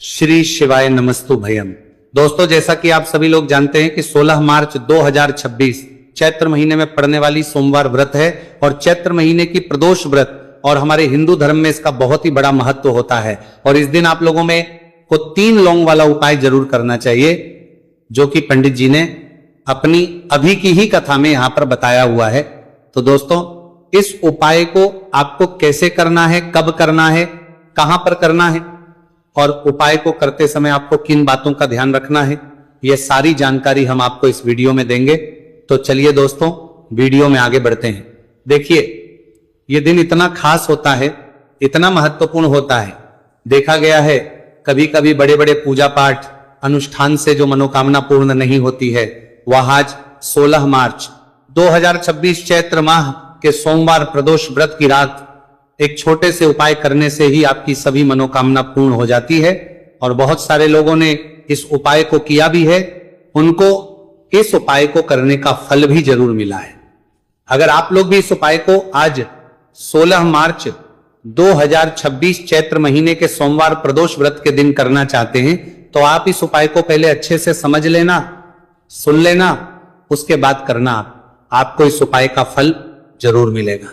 श्री शिवाय नमस्तु भयम। दोस्तों, जैसा कि आप सभी लोग जानते हैं कि 16 मार्च 2026 चैत्र महीने में पड़ने वाली सोमवार व्रत है और चैत्र महीने की प्रदोष व्रत और हमारे हिंदू धर्म में इसका बहुत ही बड़ा महत्व होता है। और इस दिन आप लोगों में को 3 लौंग वाला उपाय जरूर करना चाहिए, जो कि पंडित जी ने अपनी अभी की ही कथा में यहां पर बताया हुआ है। तो दोस्तों, इस उपाय को आपको कैसे करना है, कब करना है, कहां पर करना है और उपाय को करते समय आपको किन बातों का ध्यान रखना है, यह सारी जानकारी हम आपको इस वीडियो में देंगे। तो चलिए दोस्तों, वीडियो में आगे बढ़ते हैं। देखिए, यह दिन इतना खास होता है, इतना महत्वपूर्ण होता है। देखा गया है कभी कभी बड़े बड़े पूजा पाठ अनुष्ठान से जो मनोकामना पूर्ण नहीं होती है, वह आज 16 मार्च 2026 चैत्र माह के सोमवार प्रदोष व्रत की रात एक छोटे से उपाय करने से ही आपकी सभी मनोकामना पूर्ण हो जाती है। और बहुत सारे लोगों ने इस उपाय को किया भी है, उनको इस उपाय को करने का फल भी जरूर मिला है। अगर आप लोग भी इस उपाय को आज 16 मार्च 2026 चैत्र महीने के सोमवार प्रदोष व्रत के दिन करना चाहते हैं, तो आप इस उपाय को पहले अच्छे से समझ लेना, सुन लेना, उसके बाद करना। आपको इस उपाय का फल जरूर मिलेगा।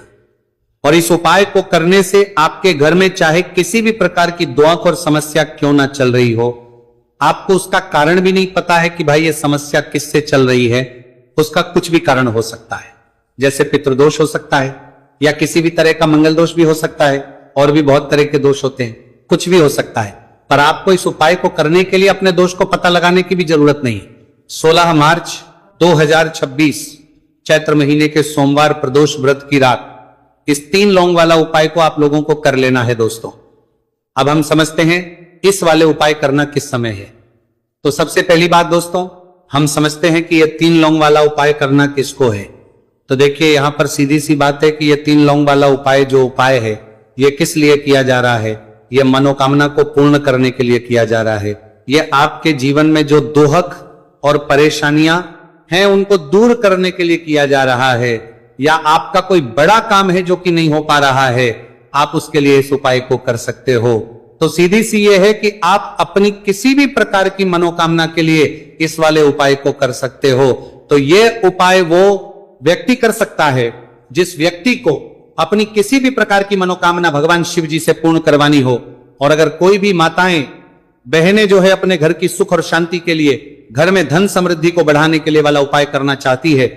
और इस उपाय को करने से आपके घर में चाहे किसी भी प्रकार की द्वंद और समस्या क्यों ना चल रही हो, आपको उसका कारण भी नहीं पता है कि भाई ये समस्या किससे चल रही है, उसका कुछ भी कारण हो सकता है। जैसे पितृदोष हो सकता है, या किसी भी तरह का मंगल दोष भी हो सकता है, और भी बहुत तरह के दोष होते हैं, कुछ भी हो सकता है। पर आपको इस उपाय को करने के लिए अपने दोष को पता लगाने की भी जरूरत नहीं। 16 मार्च 2026 चैत्र महीने के सोमवार प्रदोष व्रत की रात इस 3 लौंग वाला उपाय को आप लोगों को कर लेना है। दोस्तों, अब हम समझते हैं इस वाले उपाय करना किस समय है। तो सबसे पहली बात दोस्तों, हम समझते हैं कि यह 3 लौंग वाला उपाय करना किसको है। तो देखिए, यहां पर सीधी सी बात है कि यह 3 लौंग वाला उपाय जो उपाय है, यह किस लिए किया जा रहा है। यह मनोकामना को पूर्ण करने के लिए किया जा रहा है। यह आपके जीवन में जो दोहक और परेशानियां हैं उनको दूर करने के लिए किया जा रहा है, या आपका कोई बड़ा काम है जो कि नहीं हो पा रहा है, आप उसके लिए इस उपाय को कर सकते हो। तो सीधी सी ये है कि आप अपनी किसी भी प्रकार की मनोकामना के लिए इस वाले उपाय को कर सकते हो। तो ये उपाय वो व्यक्ति कर सकता है जिस व्यक्ति को अपनी किसी भी प्रकार की मनोकामना भगवान शिव जी से पूर्ण करवानी हो। और अगर कोई भी माताएं बहनें जो है अपने घर की सुख और शांति के लिए, घर में धन समृद्धि को बढ़ाने के लिए वाला उपाय करना चाहती है,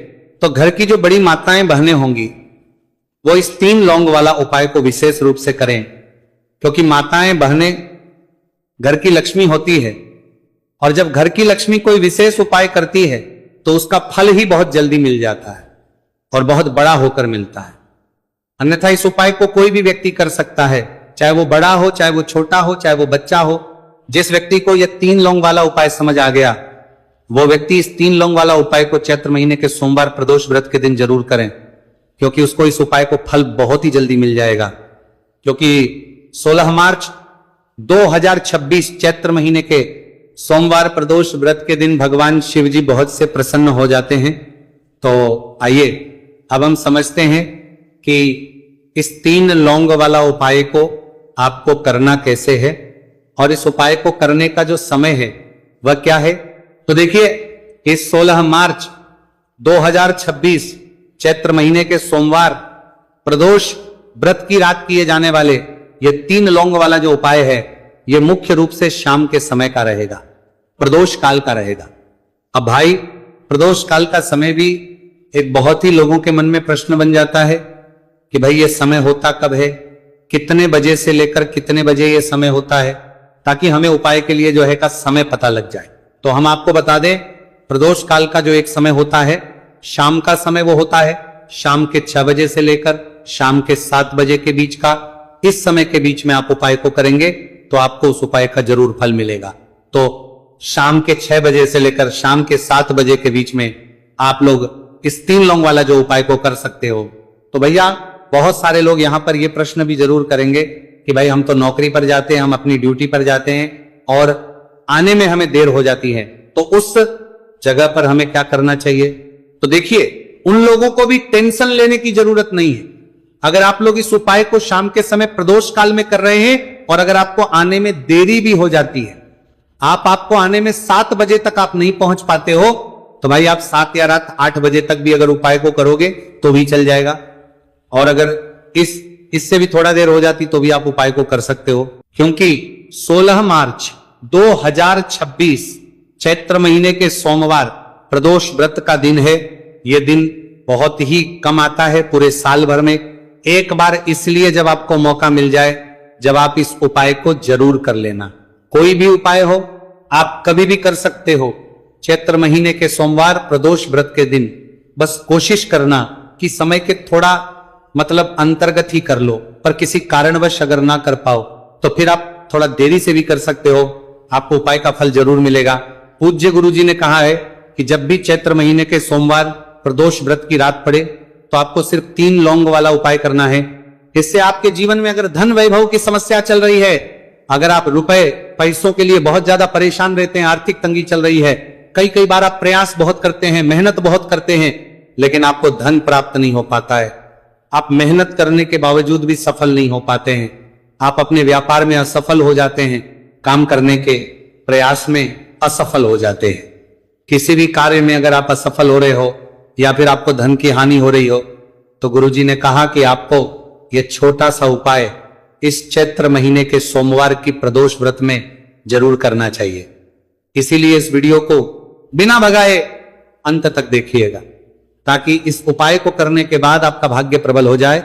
तो घर की जो बड़ी माताएं बहनें होंगी वो इस 3 लौंग वाला उपाय को विशेष रूप से करें। क्योंकि माताएं बहनें घर की लक्ष्मी होती है, और जब घर की लक्ष्मी कोई विशेष उपाय करती है तो उसका फल ही बहुत जल्दी मिल जाता है और बहुत बड़ा होकर मिलता है। अन्यथा इस उपाय को कोई भी व्यक्ति कर सकता है, चाहे वो बड़ा हो, चाहे वो छोटा हो, चाहे वो बच्चा हो। जिस व्यक्ति को यह 3 लौंग वाला उपाय समझ आ गया, वो व्यक्ति इस 3 लौंग वाला उपाय को चैत्र महीने के सोमवार प्रदोष व्रत के दिन जरूर करें, क्योंकि उसको इस उपाय को फल बहुत ही जल्दी मिल जाएगा। क्योंकि 16 मार्च 2026 चैत्र महीने के सोमवार प्रदोष व्रत के दिन भगवान शिव जी बहुत से प्रसन्न हो जाते हैं। तो आइए अब हम समझते हैं कि इस 3 लौंग वाला उपाय को आपको करना कैसे है, और इस उपाय को करने का जो समय है वह क्या है। तो देखिए, इस 16 मार्च 2026 चैत्र महीने के सोमवार प्रदोष व्रत की रात किए जाने वाले ये 3 लौंग वाला जो उपाय है, ये मुख्य रूप से शाम के समय का रहेगा, प्रदोष काल का रहेगा। अब भाई, प्रदोष काल का समय भी एक बहुत ही लोगों के मन में प्रश्न बन जाता है कि भाई ये समय होता कब है, कितने बजे से लेकर कितने बजे ये समय होता है, ताकि हमें उपाय के लिए जो है का समय पता लग जाए। तो हम आपको बता दें, प्रदोष काल का जो एक समय होता है, शाम का समय वो होता है शाम के 6 बजे से लेकर शाम के 7 बजे के बीच का। इस समय के बीच में आप उपाय को करेंगे तो आपको उस उपाय का जरूर फल मिलेगा। तो शाम के 6 बजे से लेकर शाम के 7 बजे के बीच में आप लोग इस 3 लौंग वाला जो उपाय को कर सकते हो। तो भैया, बहुत सारे लोग यहां पर यह प्रश्न भी जरूर करेंगे कि भाई हम तो नौकरी पर जाते हैं, हम अपनी ड्यूटी पर जाते हैं और आने में हमें देर हो जाती है, तो उस जगह पर हमें क्या करना चाहिए। तो देखिए, उन लोगों को भी टेंशन लेने की जरूरत नहीं है। अगर आप लोग इस उपाय को शाम के समय प्रदोष काल में कर रहे हैं और अगर आपको आने में देरी भी हो जाती है आपको आने में 7 बजे तक आप नहीं पहुंच पाते हो, तो भाई आप 7 या रात 8 बजे तक भी अगर उपाय को करोगे तो भी चल जाएगा। और अगर इससे भी थोड़ा देर हो जाती तो भी आप उपाय को कर सकते हो, क्योंकि 16 मार्च 2026 चैत्र महीने के सोमवार प्रदोष व्रत का दिन है। यह दिन बहुत ही कम आता है पूरे साल भर में। एक बार इसलिए जब आपको मौका मिल जाए, जब आप इस उपाय को जरूर कर लेना। कोई भी उपाय हो, आप कभी भी कर सकते हो। चैत्र महीने के सोमवार प्रदोष व्रत के दिन बस कोशिश करना कि समय के थोड़ा अंतर्गत ही कर लो, पर किसी कारणवश अगर ना कर पाओ तो फिर आप थोड़ा देरी से भी कर सकते हो, आपको उपाय का फल जरूर मिलेगा। पूज्य गुरुजी ने कहा है कि जब भी चैत्र महीने के सोमवार प्रदोष व्रत की रात पड़े तो आपको सिर्फ 3 लौंग वाला उपाय करना है। इससे आपके जीवन में अगर धन वैभव की समस्या चल रही है, अगर आप रुपए पैसों के लिए बहुत ज्यादा परेशान रहते हैं, आर्थिक तंगी चल रही है, कई बार आप प्रयास बहुत करते हैं, मेहनत बहुत करते हैं, लेकिन आपको धन प्राप्त नहीं हो पाता है, आप मेहनत करने के बावजूद भी सफल नहीं हो पाते हैं, आप अपने व्यापार में असफल हो जाते हैं, काम करने के प्रयास में असफल हो जाते हैं, किसी भी कार्य में अगर आप असफल हो रहे हो या फिर आपको धन की हानि हो रही हो, तो गुरुजी ने कहा कि आपको यह छोटा सा उपाय इस चैत्र महीने के सोमवार की प्रदोष व्रत में जरूर करना चाहिए। इसीलिए इस वीडियो को बिना भगाए अंत तक देखिएगा, ताकि इस उपाय को करने के बाद आपका भाग्य प्रबल हो जाए,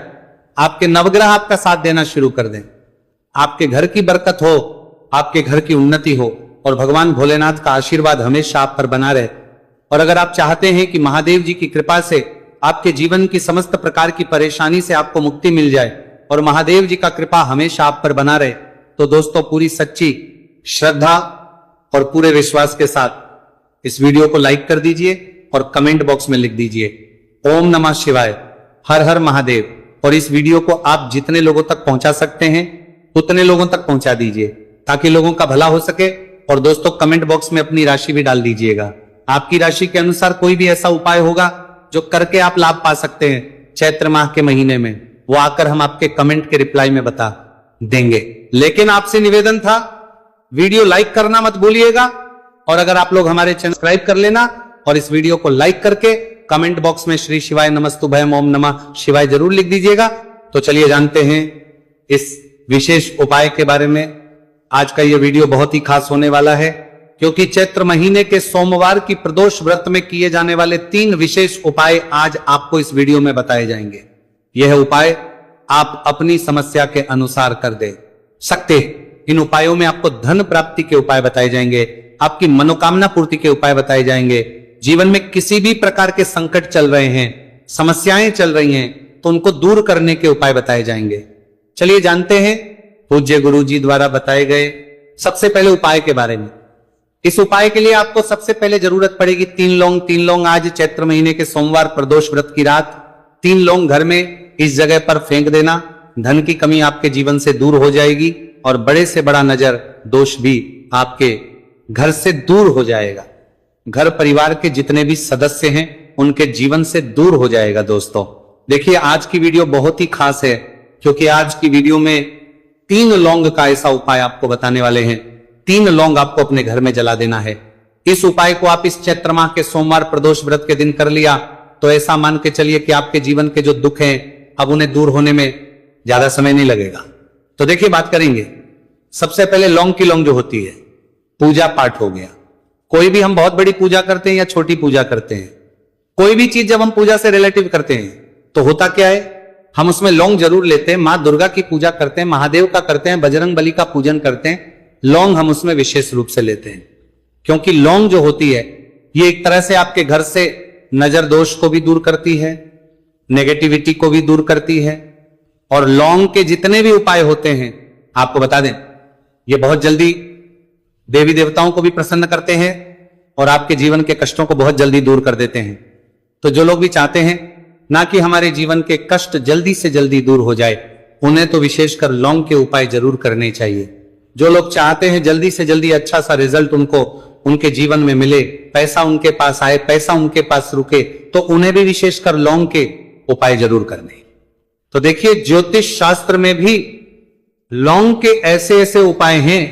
आपके नवग्रह आपका साथ देना शुरू कर दें, आपके घर की बरकत हो, आपके घर की उन्नति हो और भगवान भोलेनाथ का आशीर्वाद हमेशा आप पर बना रहे। और अगर आप चाहते हैं कि महादेव जी की कृपा से आपके जीवन की समस्त प्रकार की परेशानी से आपको मुक्ति मिल जाए और महादेव जी का कृपा हमेशा आप पर बना रहे, तो दोस्तों पूरी सच्ची श्रद्धा और पूरे विश्वास के साथ इस वीडियो को लाइक कर दीजिए और कमेंट बॉक्स में लिख दीजिए ओम नमः शिवाय, हर हर महादेव। और इस वीडियो को आप जितने लोगों तक पहुंचा सकते हैं उतने लोगों तक पहुंचा दीजिए, ताकि लोगों का भला हो सके। और दोस्तों कमेंट बॉक्स में अपनी राशि भी डाल दीजिएगा, आपकी राशि के अनुसार कोई भी ऐसा उपाय होगा जो करके आप लाभ पा सकते हैं चैत्र माह के महीने में, वो आकर हम आपके कमेंट के रिप्लाई में बता देंगे। लेकिन आपसे निवेदन था, वीडियो लाइक करना मत भूलिएगा, और अगर आप लोग हमारे चैनल सब्सक्राइब कर लेना और इस वीडियो को लाइक करके कमेंट बॉक्स में श्री शिवाय नमस्तुभयम ओम नमः शिवाय जरूर लिख दीजिएगा। तो चलिए जानते हैं इस विशेष उपाय के बारे में। आज का यह वीडियो बहुत ही खास होने वाला है, क्योंकि चैत्र महीने के सोमवार की प्रदोष व्रत में किए जाने वाले 3 विशेष उपाय आज आपको इस वीडियो में बताए जाएंगे। यह उपाय आप अपनी समस्या के अनुसार कर दे सकते हैं। इन उपायों में आपको धन प्राप्ति के उपाय बताए जाएंगे, आपकी मनोकामना पूर्ति के उपाय बताए जाएंगे। जीवन में किसी भी प्रकार के संकट चल रहे हैं, समस्याएं चल रही हैं, तो उनको दूर करने के उपाय बताए जाएंगे। चलिए जानते हैं पूज्य गुरु जी द्वारा बताए गए सबसे पहले उपाय के बारे में। इस उपाय के लिए आपको सबसे पहले जरूरत पड़ेगी 3 लौंग। 3 लौंग आज चैत्र महीने के सोमवार प्रदोष व्रत की रात 3 लौंग घर में इस जगह पर फेंक देना। धन की कमी आपके जीवन से दूर हो जाएगी और बड़े से बड़ा नजर दोष भी आपके घर से दूर हो जाएगा। घर परिवार के जितने भी सदस्य हैं उनके जीवन से दूर हो जाएगा। दोस्तों देखिए आज की वीडियो बहुत ही खास है, क्योंकि आज की वीडियो में 3 लौंग का ऐसा उपाय आपको बताने वाले हैं। 3 लौंग आपको अपने घर में जला देना है। इस उपाय को आप इस चैत्र माह के सोमवार प्रदोष व्रत के दिन कर लिया तो ऐसा मान के चलिए कि आपके जीवन के जो दुख हैं अब उन्हें दूर होने में ज्यादा समय नहीं लगेगा। तो देखिए बात करेंगे सबसे पहले लौंग की लौंग जो होती है, पूजा पाठ हो गया। कोई भी हम बहुत बड़ी पूजा करते हैं या छोटी पूजा करते हैं, कोई भी चीज जब हम पूजा से रिलेटिव करते हैं तो होता क्या है, हम उसमें लौंग जरूर लेते हैं। मां दुर्गा की पूजा करते हैं, महादेव का करते हैं, बजरंग बली का पूजन करते हैं, लौंग हम उसमें विशेष रूप से लेते हैं। क्योंकि लौंग जो होती है ये एक तरह से आपके घर से नजर दोष को भी दूर करती है, नेगेटिविटी को भी दूर करती है। और लौंग के जितने भी उपाय होते हैं आपको बता दें, ये बहुत जल्दी देवी देवताओं को भी प्रसन्न करते हैं और आपके जीवन के कष्टों को बहुत जल्दी दूर कर देते हैं। तो जो लोग भी चाहते हैं ना कि हमारे जीवन के कष्ट जल्दी से जल्दी दूर हो जाए, उन्हें तो विशेषकर लौंग के उपाय जरूर करने चाहिए। जो लोग चाहते हैं जल्दी से जल्दी अच्छा सा रिजल्ट उनको उनके जीवन में मिले, पैसा उनके पास आए, पैसा उनके पास रुके, तो उन्हें भी विशेषकर लौंग के उपाय जरूर करने। तो देखिए ज्योतिष शास्त्र में भी लौंग के ऐसे ऐसे उपाय हैं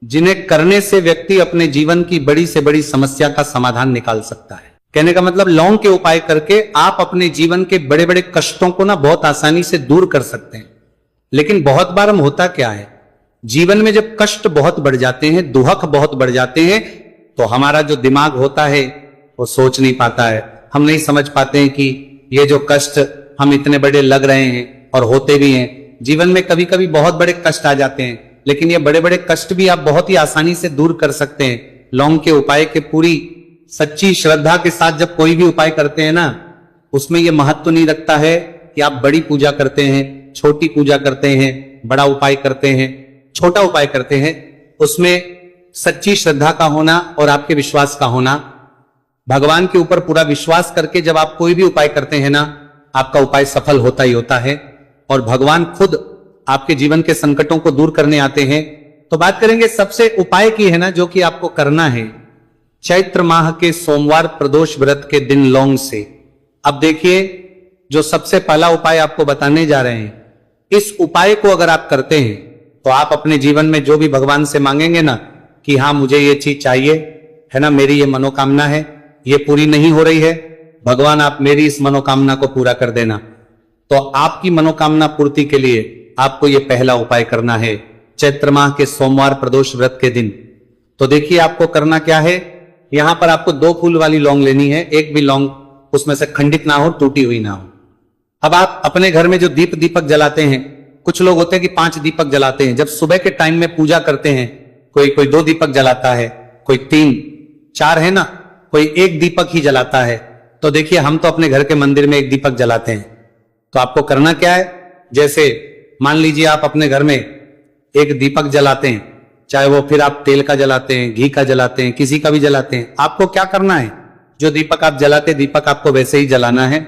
जिन्हें करने से व्यक्ति अपने जीवन की बड़ी से बड़ी समस्या का समाधान निकाल सकता है। कहने का मतलब लौंग के उपाय करके आप अपने जीवन के बड़े बड़े कष्टों को ना बहुत आसानी से दूर कर सकते हैं। लेकिन बहुत बार हम होता क्या है, जीवन में जब कष्ट बहुत बढ़ जाते हैं, दुहक बहुत बढ़ जाते हैं, तो हमारा जो दिमाग होता है वो सोच नहीं पाता है। हम नहीं समझ पाते हैं कि ये जो कष्ट हम इतने बड़े लग रहे हैं और होते भी हैं। जीवन में कभी कभी बहुत बड़े कष्ट आ जाते हैं, लेकिन ये बड़े बड़े कष्ट भी आप बहुत ही आसानी से दूर कर सकते हैं लौंग के उपाय के पूरी सच्ची श्रद्धा के साथ। जब कोई भी उपाय करते हैं ना, उसमें यह महत्व नहीं रखता है कि आप बड़ी पूजा करते हैं, छोटी पूजा करते हैं, बड़ा उपाय करते हैं, छोटा उपाय करते हैं। उसमें सच्ची श्रद्धा का होना और आपके विश्वास का होना, भगवान के ऊपर पूरा विश्वास करके जब आप कोई भी उपाय करते हैं ना, आपका उपाय सफल होता ही होता है और भगवान खुद आपके जीवन के संकटों को दूर करने आते हैं। तो बात करेंगे सबसे उपाय की है ना, जो कि आपको करना है चैत्र माह के सोमवार प्रदोष व्रत के दिन लौंग से। अब देखिए, जो सबसे पहला उपाय आपको बताने जा रहे हैं, इस उपाय को अगर आप करते हैं तो आप अपने जीवन में जो भी भगवान से मांगेंगे ना कि हाँ मुझे ये चीज चाहिए है ना, मेरी ये मनोकामना है, ये पूरी नहीं हो रही है, भगवान आप मेरी इस मनोकामना को पूरा कर देना। तो आपकी मनोकामना पूर्ति के लिए आपको ये पहला उपाय करना है चैत्र माह के सोमवार प्रदोष व्रत के दिन। तो देखिए आपको करना क्या है, यहां पर आपको 2 फूल वाली लौंग लेनी है। एक भी लौंग उसमें से खंडित ना हो, टूटी हुई ना हो। अब आप अपने घर में जो दीपक जलाते हैं, कुछ लोग होते हैं कि 5 दीपक जलाते हैं। जब सुबह के टाइम में पूजा करते हैं, कोई 2 दीपक जलाता है, कोई 3 4 है ना, कोई 1 दीपक ही जलाता है। तो देखिए हम तो अपने घर के मंदिर में 1 दीपक जलाते हैं। तो आपको करना क्या है, जैसे मान लीजिए आप अपने घर में 1 दीपक जलाते हैं, चाहे वो फिर आप तेल का जलाते हैं, घी का जलाते हैं, किसी का भी जलाते हैं। आपको क्या करना है, जो दीपक आप जलाते दीपक आपको वैसे ही जलाना है।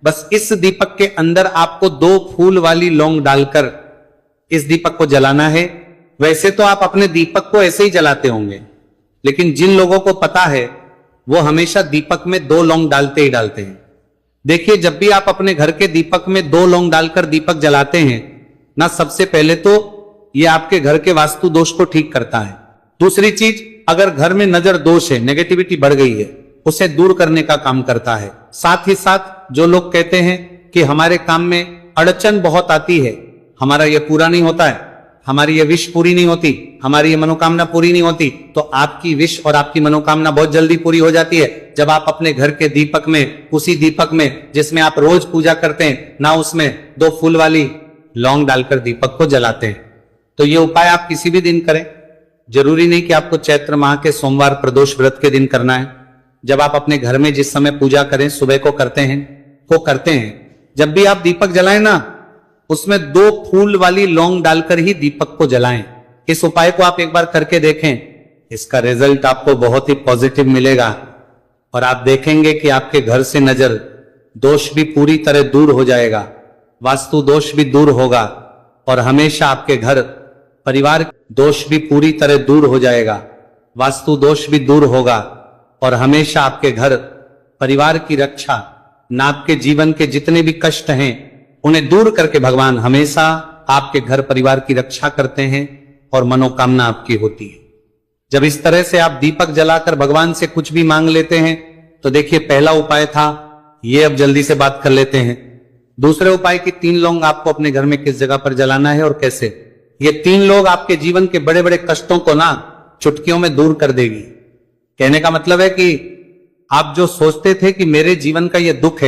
बस इस दीपक के अंदर आपको 2 फूल वाली लौंग डालकर इस दीपक को जलाना है। वैसे तो आप अपने दीपक को ऐसे ही जलाते होंगे, लेकिन जिन लोगों को पता है वो हमेशा दीपक में 2 लौंग डालते ही डालते हैं। देखिए जब भी आप अपने घर के दीपक में 2 लौंग डालकर दीपक जलाते हैं ना, सबसे पहले तो ये आपके घर के वास्तु दोष को ठीक करता है। दूसरी चीज, अगर घर में नजर दोष है, नेगेटिविटी बढ़ गई है, उसे दूर करने का काम करता है। साथ ही साथ जो लोग कहते हैं कि हमारे काम में अड़चन बहुत आती है, हमारा ये पूरा नहीं होता है, हमारी ये विश पूरी नहीं होती, हमारी ये मनोकामना पूरी नहीं होती, तो आपकी विश और आपकी मनोकामना बहुत जल्दी पूरी हो जाती है जब आप अपने घर के दीपक में, उसी दीपक में जिसमें आप रोज पूजा करते हैं ना, उसमें 2 फूल वाली लौंग डालकर दीपक को जलाते हैं। तो ये उपाय आप किसी भी दिन करें, जरूरी नहीं कि आपको चैत्र माह के सोमवार प्रदोष व्रत के दिन करना है। जब आप अपने घर में जिस समय पूजा करें, सुबह को करते हैं, जब भी आप दीपक जलाएं ना, उसमें 2 फूल वाली लौंग डालकर ही दीपक को जलाएं। इस उपाय को आप एक बार करके देखें, इसका रिजल्ट आपको बहुत ही पॉजिटिव मिलेगा और आप देखेंगे कि आपके घर से नजर दोष भी पूरी तरह दूर हो जाएगा, वास्तु दोष भी दूर होगा और हमेशा आपके घर परिवार दोष भी पूरी तरह दूर हो जाएगा, वास्तु दोष भी दूर होगा और हमेशा आपके घर परिवार की रक्षा, ना आपके जीवन के जितने भी कष्ट हैं उन्हें दूर करके भगवान हमेशा आपके घर परिवार की रक्षा करते हैं और मनोकामना आपकी होती है। जब इस तरह से आप दीपक जलाकर भगवान से कुछ भी मांग लेते हैं, तो देखिए पहला उपाय था ये, अब जल्दी से बात कर लेते हैं दूसरे उपाय की। 3 लौंग आपको अपने घर में किस जगह पर जलाना है और कैसे। ये 3 लोग आपके जीवन के बड़े बड़े कष्टों को ना चुटकियों में दूर कर देगी। कहने का मतलब है कि आप जो सोचते थे कि मेरे जीवन का ये दुख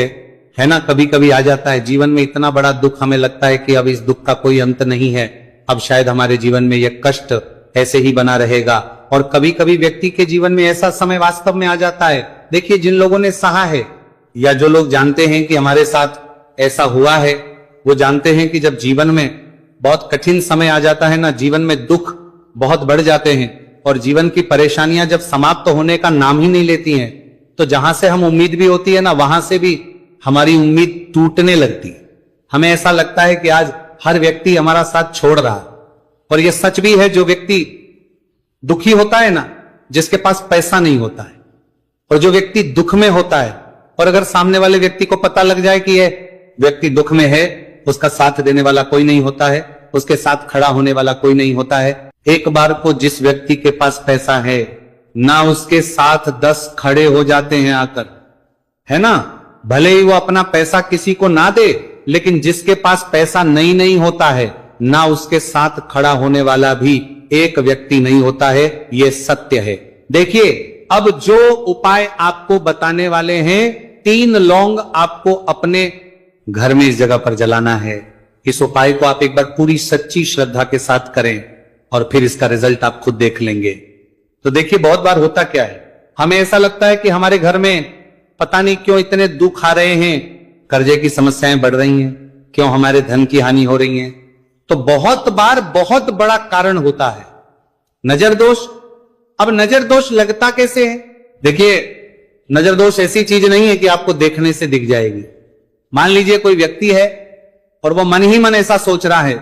है ना, कभी कभी आ जाता है जीवन में इतना बड़ा दुख, हमें लगता है कि अब इस दुख का कोई अंत नहीं है, अब शायद हमारे जीवन में यह कष्ट ऐसे ही बना रहेगा। और कभी कभी व्यक्ति के जीवन में ऐसा समय वास्तव में आ जाता है। देखिए जिन लोगों ने सहा है या जो लोग जानते हैं कि हमारे साथ ऐसा हुआ है, वो जानते हैं कि जब जीवन में बहुत कठिन समय आ जाता है ना, जीवन में दुख बहुत बढ़ जाते हैं और जीवन की परेशानियां जब समाप्त होने का नाम ही नहीं लेती हैं, तो जहां से हम उम्मीद भी होती है ना, वहां से भी हमारी उम्मीद टूटने लगती है। हमें ऐसा लगता है कि आज हर व्यक्ति हमारा साथ छोड़ रहा है। और यह सच भी है, जो व्यक्ति दुखी होता है ना, जिसके पास पैसा नहीं होता है, और जो व्यक्ति दुख में होता है, और अगर सामने वाले व्यक्ति को पता लग जाए कि यह व्यक्ति दुख में है, उसका साथ देने वाला कोई नहीं होता है, उसके साथ खड़ा होने वाला कोई नहीं होता है। एक बार को जिस व्यक्ति के पास पैसा है ना उसके साथ 10 खड़े हो जाते हैं आकर, है ना। भले ही वो अपना पैसा किसी को ना दे, लेकिन जिसके पास पैसा नहीं होता है ना उसके साथ खड़ा होने वाला भी एक व्यक्ति नहीं होता है। ये सत्य है। देखिए, अब जो उपाय आपको बताने वाले हैं, 3 लौंग आपको अपने घर में इस जगह पर जलाना है। इस उपाय को आप एक बार पूरी सच्ची श्रद्धा के साथ करें और फिर इसका रिजल्ट आप खुद देख लेंगे। तो देखिए, बहुत बार होता क्या है, हमें ऐसा लगता है कि हमारे घर में पता नहीं क्यों इतने दुख आ रहे हैं, कर्जे की समस्याएं बढ़ रही हैं, क्यों हमारे धन की हानि हो रही है। तो बहुत बार बहुत बड़ा कारण होता है नजर दोष। अब नजर दोष लगता कैसे है? देखिए, नजर दोष ऐसी चीज नहीं है कि आपको देखने से दिख जाएगी। मान लीजिए कोई व्यक्ति है और वो मन ही मन ऐसा सोच रहा है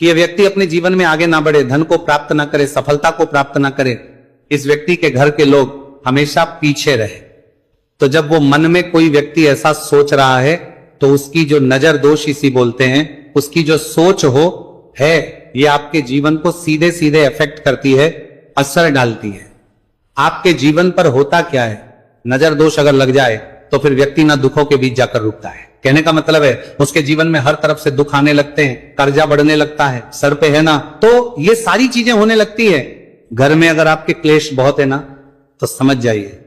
कि यह व्यक्ति अपने जीवन में आगे ना बढ़े, धन को प्राप्त ना करे, सफलता को प्राप्त ना करे, इस व्यक्ति के घर के लोग हमेशा पीछे रहे। तो जब वो मन में कोई व्यक्ति ऐसा सोच रहा है तो उसकी जो नजर दोष इसी बोलते हैं, उसकी जो सोच हो है, ये आपके जीवन को सीधे सीधे अफेक्ट करती है, असर डालती है। आपके जीवन पर होता क्या है, नजर दोष अगर लग जाए तो फिर व्यक्ति ना दुखों के बीच जाकर रुकता है। कहने का मतलब है उसके जीवन में हर तरफ से दुख आने लगते हैं, कर्जा बढ़ने लगता है, सर पे है ना, तो ये सारी चीजें होने लगती है। घर में अगर आपके क्लेश बहुत है ना, तो समझ जाइए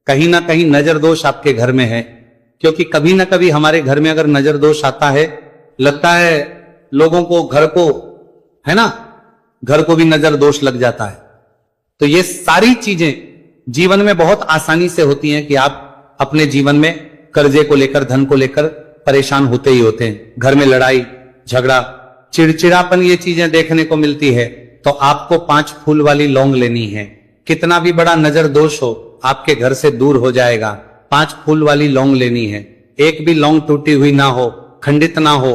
कहीं ना कहीं नजर दोष आपके घर में है। क्योंकि कभी ना कभी हमारे घर में अगर नजर दोष आता है, लगता है लोगों को, घर को, है ना, घर को भी नजर दोष लग जाता है। तो ये सारी चीजें जीवन में बहुत आसानी से होती हैं कि आप अपने जीवन में कर्जे को लेकर, धन को लेकर परेशान होते ही होते हैं। घर में लड़ाई झगड़ा, चिड़चिड़ापन, ये चीजें देखने को मिलती है। तो आपको 5 फूल वाली लौंग लेनी है। कितना भी बड़ा नजर दोष हो, आपके घर से दूर हो जाएगा। 5 फूल वाली लौंग लेनी है। एक भी लौंग टूटी हुई ना हो, खंडित ना हो।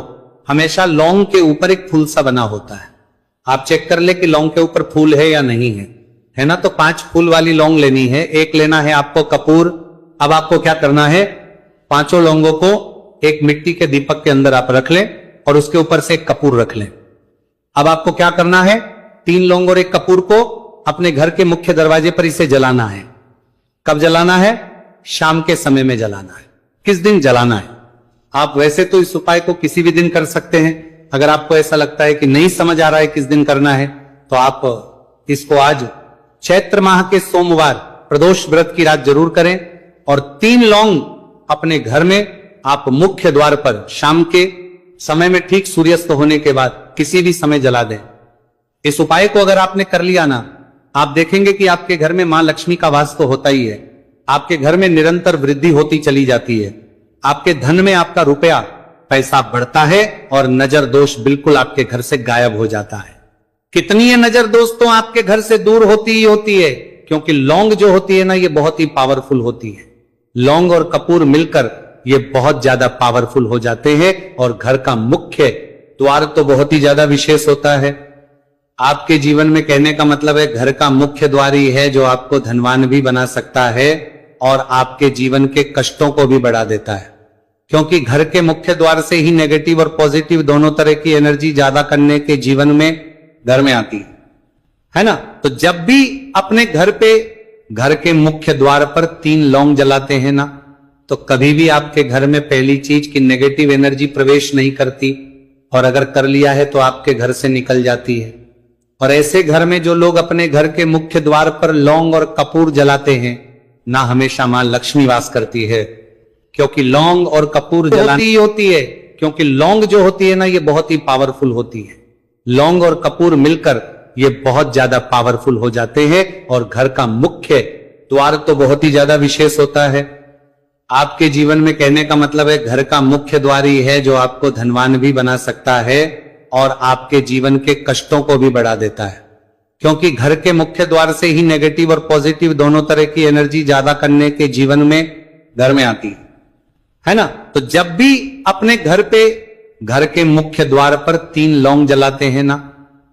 हमेशा लौंग के ऊपर एक फूल सा बना होता है। आप चेक कर ले कि लौंग के ऊपर फूल है या नहीं है ना। तो 5 फूल वाली लौंग लेनी है। एक लेना है आपको कपूर। अब आपको क्या करना है, 5 लौंगों को एक मिट्टी के दीपक के अंदर आप रख लें और उसके ऊपर से एक कपूर रख लें। अब आपको क्या करना है, 3 लौंग और एक कपूर को अपने घर के मुख्य दरवाजे पर इसे जलाना है। कब जलाना है? शाम के समय में जलाना है। किस दिन जलाना है? आप वैसे तो इस उपाय को किसी भी दिन कर सकते हैं। अगर आपको ऐसा लगता है कि नहीं समझ आ रहा है किस दिन करना है, तो आप इसको आज चैत्र माह के सोमवार प्रदोष व्रत की रात जरूर करें और 3 लौंग अपने घर में आप मुख्य द्वार पर शाम के समय में ठीक सूर्यास्त होने के बाद किसी भी समय जला दें। इस उपाय को अगर आपने कर लिया ना, आप देखेंगे कि आपके घर में मां लक्ष्मी का वास तो होता ही है। आपके घर में निरंतर वृद्धि होती चली जाती है। आपके धन में आपका रुपया पैसा बढ़ता है और नजर दोष बिल्कुल आपके घर से गायब हो जाता है। कितनी है नजर दोष तो आपके घर से दूर होती ही होती है, क्योंकि लौंग जो होती है ना, ये बहुत ही पावरफुल होती है। लौंग और कपूर मिलकर ये बहुत ज्यादा पावरफुल हो जाते हैं और घर का मुख्य द्वार तो बहुत ही ज्यादा विशेष होता है। आपके जीवन में, कहने का मतलब है, घर का मुख्य द्वार ही है जो आपको धनवान भी बना सकता है और आपके जीवन के कष्टों को भी बढ़ा देता है। क्योंकि घर के मुख्य द्वार से ही नेगेटिव और पॉजिटिव दोनों तरह की एनर्जी ज्यादा करने के जीवन में घर में आती है ना। तो जब भी अपने घर पे, घर के मुख्य द्वार पर 3 लौंग जलाते हैं ना, तो कभी भी आपके घर में पहली चीज की नेगेटिव एनर्जी प्रवेश नहीं करती, और अगर कर लिया है तो आपके घर से निकल जाती है। और ऐसे घर में जो लोग अपने घर के मुख्य द्वार पर लौंग और कपूर जलाते हैं ना, हमेशा मां लक्ष्मी वास करती है। क्योंकि लौंग और कपूर जलाती होती है, क्योंकि लौंग जो होती है ना, ये बहुत ही पावरफुल होती है। लौंग और कपूर मिलकर ये बहुत ज्यादा पावरफुल हो जाते हैं और घर का मुख्य द्वार तो बहुत ही ज्यादा विशेष होता है। आपके जीवन में, कहने का मतलब है, घर का मुख्य द्वार ही है जो आपको धनवान भी बना सकता है और आपके जीवन के कष्टों को भी बढ़ा देता है। क्योंकि घर के मुख्य द्वार से ही नेगेटिव और पॉजिटिव दोनों तरह की एनर्जी ज्यादा करने के जीवन में घर में आती है ना। तो जब भी अपने घर पे, घर के मुख्य द्वार पर 3 लौंग जलाते हैं ना,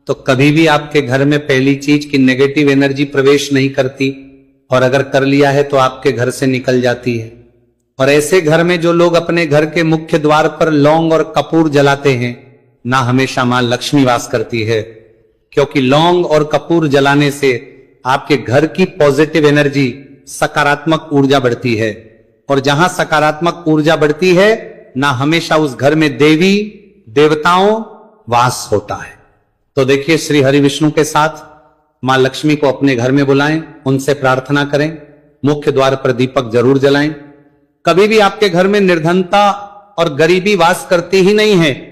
तो कभी भी आपके घर में पहली चीज की नेगेटिव एनर्जी प्रवेश नहीं करती, और अगर कर लिया है तो आपके घर से निकल जाती है। और ऐसे घर में जो लोग अपने घर के मुख्य द्वार पर लौंग और कपूर जलाते हैं ना, हमेशा मां लक्ष्मी वास करती है। क्योंकि लौंग और कपूर जलाने से आपके घर की पॉजिटिव एनर्जी, सकारात्मक ऊर्जा बढ़ती है, और जहां सकारात्मक ऊर्जा बढ़ती है ना हमेशा उस घर में देवी देवताओं वास होता है। तो देखिए, श्री हरि विष्णु के साथ मां लक्ष्मी को अपने घर में बुलाएं, उनसे प्रार्थना करें, मुख्य द्वार पर दीपक जरूर जलाएं। कभी भी आपके घर में निर्धनता और गरीबी वास करती ही नहीं है,